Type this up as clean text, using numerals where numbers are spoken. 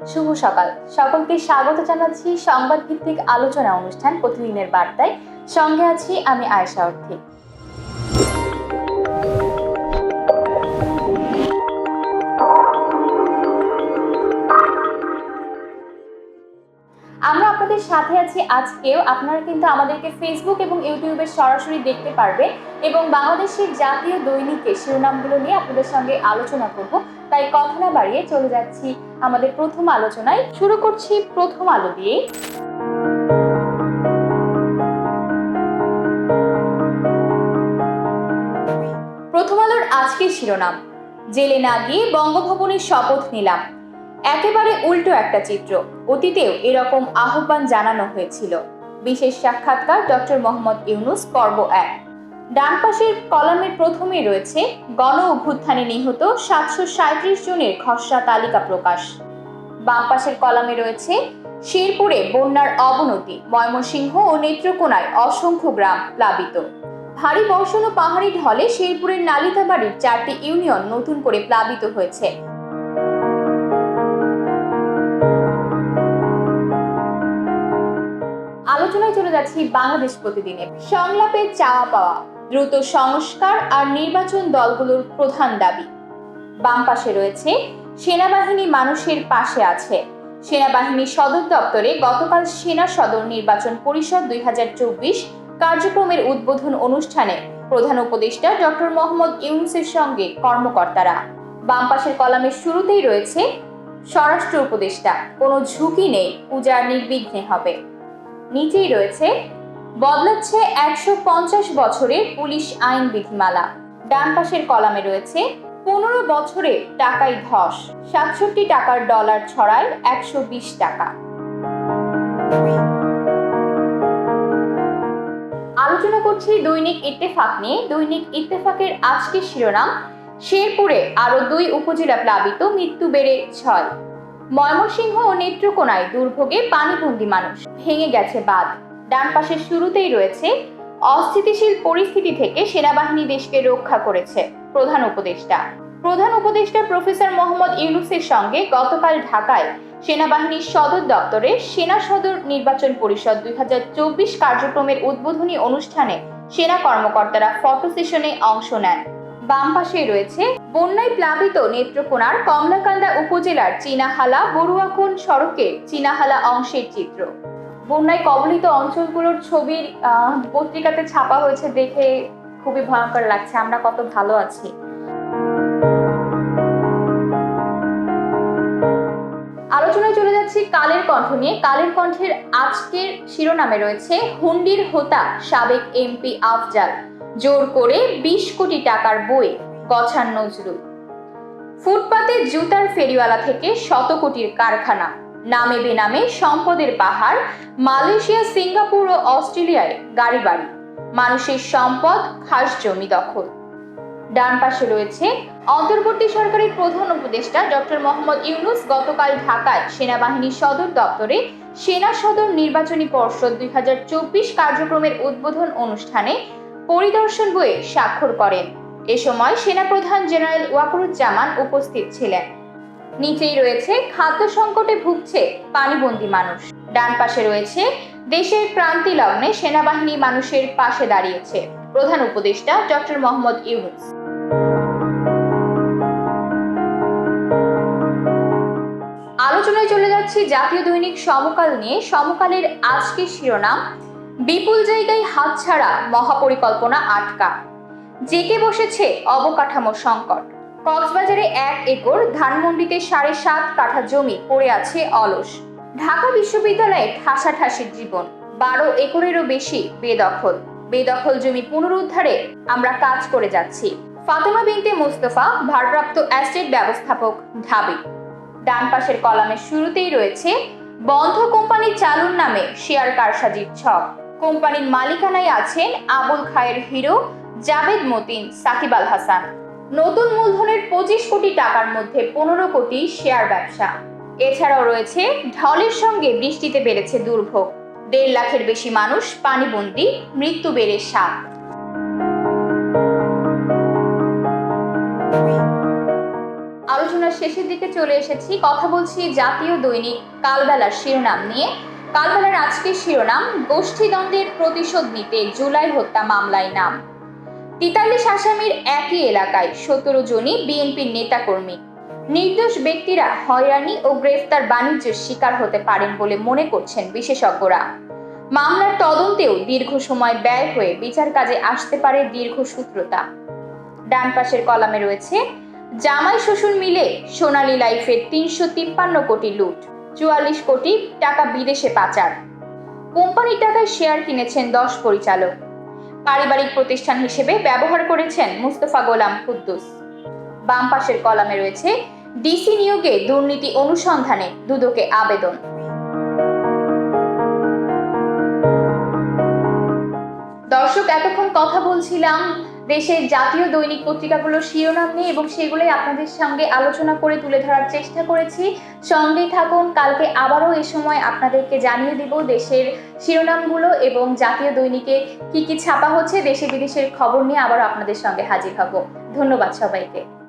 শুভ সকাল। সকলকে স্বাগত জানাচ্ছি সংবাদ ভিত্তিক আলোচনা অনুষ্ঠান প্রতিদিনের বার্তায়। সঙ্গে আছি আমি আয়েশা অর্থী। আমরা আপনাদের সাথে আছি আজকেও। আপনারা কিন্তু আমাদেরকে ফেসবুক এবং ইউটিউবে সরাসরি দেখতে পারবেন এবং বাংলাদেশের জাতীয় দৈনিকের শিরোনামগুলো নিয়ে আপনাদের সঙ্গে আলোচনা করব। তাই কথা না বাড়িয়ে চলে যাচ্ছি আমাদের প্রথম আলোচনায়। শুরু করছি প্রথম আলো দিয়ে। প্রথম আলোর আজকের শিরোনাম, জেলে না গিয়ে বঙ্গভবনের শপথ নিলাম। একেবারে উল্টো একটা চিত্র। অতীতেও এরকম আহ্বান জানানো হয়েছিল। বিশেষ সাক্ষাৎকার ডক্টর মোহাম্মদ ইউনূস পর্ব 1। ডান পাশের কলামের প্রথমেই রয়েছে গণ অভ্যুত্থানে নিহত 737 জনের খসড়া তালিকা প্রকাশ। বাম পাশের কলামে রয়েছে শেরপুরে বন্যার অবনতি, ময়মনসিংহ ও নেত্রকোনায় অসংখ্য গ্রাম প্লাবিত। ভারী বর্ষণ ও পাহাড়ি ঢলে শেরপুরের নালিতাবাড়ির 4টি ইউনিয়ন নতুন করে প্লাবিত হয়েছে। আলোচনায় চলে যাচ্ছি বাংলাদেশ প্রতিদিনে। সংলাপে চাওয়া পাওয়া, দ্রুত সংস্কার আর নির্বাচন দলগুলোর প্রধান দাবি। বাম পাশে রয়েছে সেনাবাহিনী মানুষের পাশে আছে। সেনাবাহিনী সদর দপ্তরে গতকাল সেনা সদর নির্বাচন পরিষদ 2024 কার্যক্রমের উদ্বোধন অনুষ্ঠানে প্রধান উপদেষ্টা ডক্টর মোহাম্মদ ইউনূসের সঙ্গে কর্মকর্তারা। বাম পাশের কলামের শুরুতেই রয়েছে স্বরাষ্ট্র উপদেষ্টা, কোনো ঝুঁকি নেই, পূজা নির্বিঘ্নে হবে। নিচেই রয়েছে বদলাচ্ছে 150 বছরের পুলিশ আইন বিধিমালা। ডান পাশের কলামে রয়েছে 15 বছরে টাকায় ধস, 67 টাকার ডলার ছড়ায় 120 টাকা। আলোচনা করছি দৈনিক ইত্তেফাক নিয়ে। দৈনিক ইত্তেফাকের আজকের শিরোনাম, শেরপুরে আরো 2 উপজেলা প্লাবিত, মৃত্যু বেড়ে 6। ময়মনসিংহ ও নেত্রকোনায় দুর্ভোগে পানিবন্দী মানুষ, ভেঙে গেছে বাঁধ। ডান পাশের শুরুতেই রয়েছে অস্থিতিশীল পরিস্থিতি থেকে সেনাবাহিনী দেশকে রক্ষা করেছে, প্রধান উপদেষ্টা। প্রধান উপদেষ্টা প্রফেসর মোহাম্মদ ইউনূসের সঙ্গে গতকাল ঢাকায় সেনাবাহিনীর সদর দপ্তরে সেনা সদর নির্বাচন পরিষদ 2024 কার্যক্রমের উদ্বোধনী অনুষ্ঠানে সেনা কর্মকর্তারা ফটো সেশনে অংশ নেন। বাম পাশে রয়েছে বন্যায় প্লাবিত নেত্রকোনার কমলাকান্দা উপজেলার চীনাহালা বড়ুয়াকোণ সড়কের চীনাহালা অংশের চিত্র। বন্যায় কবলিত অঞ্চলগুলোর ছবির পত্রিকাতে ছাপা হয়েছে, দেখে খুবই ভয়ঙ্কর লাগছে। আমরা কত ভালো আছি। আলোচনায় চলে যাচ্ছি কালের কণ্ঠ নিয়ে। কালের কণ্ঠের আজকের শিরোনামে রয়েছে হুন্ডির হোতা সাবেক এমপি আফজাল, জোর করে 20 কোটি টাকার বই গছান নজরুল। ফুটপাতে জুতার ফেরিওয়ালা থেকে শত কোটির কারখানা, নামে বেনামে সম্পদের পাহাড়, মালয়েশিয়া, সিঙ্গাপুর ও অস্ট্রেলিয়ায় গাড়ি বাড়ি, মানুষের সম্পদ, খাস জমি দখল। ডান পাশে রয়েছে অন্তর্বর্তী সরকারের প্রধান উপদেষ্টা ডক্টর মোহাম্মদ ইউনূস গতকাল ঢাকায় সেনাবাহিনী সদর দপ্তরে সেনা সদর নির্বাচনী পর্ষদ 2024 কার্যক্রমের উদ্বোধন অনুষ্ঠানে পরিদর্শন বইয়ে স্বাক্ষর করেন। এ সময় সেনাপ্রধান জেনারেল ওয়াকারুজ্জামান উপস্থিত ছিলেন। নিচেই রয়েছে খাদ্য সংকটে ভুগছে পানিবন্দী মানুষ। ডান পাশে রয়েছে দেশের ক্রান্তি লগ্নে সেনাবাহিনী মানুষের পাশে দাঁড়িয়েছে, প্রধান উপদেষ্টা ডক্টর মোহাম্মদ ইউনূস। আলোচনায় চলে যাচ্ছি জাতীয় দৈনিক সমকাল নিয়ে। সমকালের আজকের শিরোনাম, বিপুল জায়গায় হাতছাড়া, মহাপরিকল্পনা আটকা, জেঁকে বসেছে অবকাঠামো সংকট। কক্সবাজারে 1 একর, ধানমন্ডিতে 7.5 কাঠা জমি পড়ে আছে অলস। ঢাকা বিশ্ববিদ্যালয়ে ঠাসাঠাসির জীবন, 12 একরেরও বেশি বেদখল। বেদখল জমি পুনরুদ্ধারে আমরা কাজ করে যাচ্ছি। ফাতেমা বিনতে মুস্তফা, ভারপ্রাপ্ত এস্টেট ব্যবস্থাপক, ঢাবি। ডান পাশের কলামের শুরুতেই রয়েছে বন্ধ কোম্পানি চালুর নামে শেয়ার কারসাজির ছক। কোম্পানির মালিকানায় আছেন আবুল খায়ের হিরো, জাবেদ মতিন, সাকিব আল হাসান। নতুন মূলধনের 25 কোটি টাকার মধ্যে 15 কোটি শেয়ার ব্যবসা। এছাড়াও রয়েছে ঢলের সঙ্গে বৃষ্টিতে বেড়েছে দুর্ভোগ, 1.5 লাখের বেশি মানুষ পানিবন্দী, মৃত্যু বেড়ে 7। আলোচনার শেষের দিকে চলে এসেছি। কথা বলছি জাতীয় দৈনিক কালবেলার শিরোনাম নিয়ে। কালবেলার আজকের শিরোনাম, গোষ্ঠীদ্বন্দ্বের প্রতিশোধ নিতে জুলাই হত্যা মামলায় নাম। ৪৩ আসামির একই এলাকায় ১৭ জনই বিএনপির নেতাকর্মী। নির্দোষ ব্যক্তিরা হয়রানি ও গ্রেফতার বাণিজ্যের শিকার হতে পারেন বলে মনে করছেন বিশেষজ্ঞরা। মামলার তদন্তেও দীর্ঘ সময় ব্যয় হয়ে বিচার কাজে আসতে পারে দীর্ঘসূত্রতা। ডান পাশের কলামে রয়েছে, জামাই শ্বশুর মিলে সোনালী লাইফের ৩৫৩ কোটি লুট, ৪৪ কোটি টাকা বিদেশে পাচার। কোম্পানির টাকায় শেয়ার কিনেছেন ১০ পরিচালক। পারিবারিক প্রতিষ্ঠান হিসেবে ব্যবহার করেছেন মুস্তফা গোলাম কুদ্দুস। বাম পাশের কলামে রয়েছে, ডিসি নিয়োগে দুর্নীতি অনুসন্ধানে দুদকে আবেদন। দর্শক, এতক্ষণ কথা বলছিলাম দেশের জাতীয় দৈনিক পত্রিকাগুলোর শিরোনাম নিয়ে এবং সেগুলোই আপনাদের সঙ্গে আলোচনা করে তুলে ধরার চেষ্টা করেছি। সঙ্গেই থাকুন, কালকে আবারও এ সময় আপনাদেরকে জানিয়ে দিব দেশের শিরোনামগুলো এবং জাতীয় দৈনিকে কি কি ছাপা হচ্ছে। দেশে বিদেশের খবর নিয়ে আবারও আপনাদের সঙ্গে হাজির হব। ধন্যবাদ সবাইকে।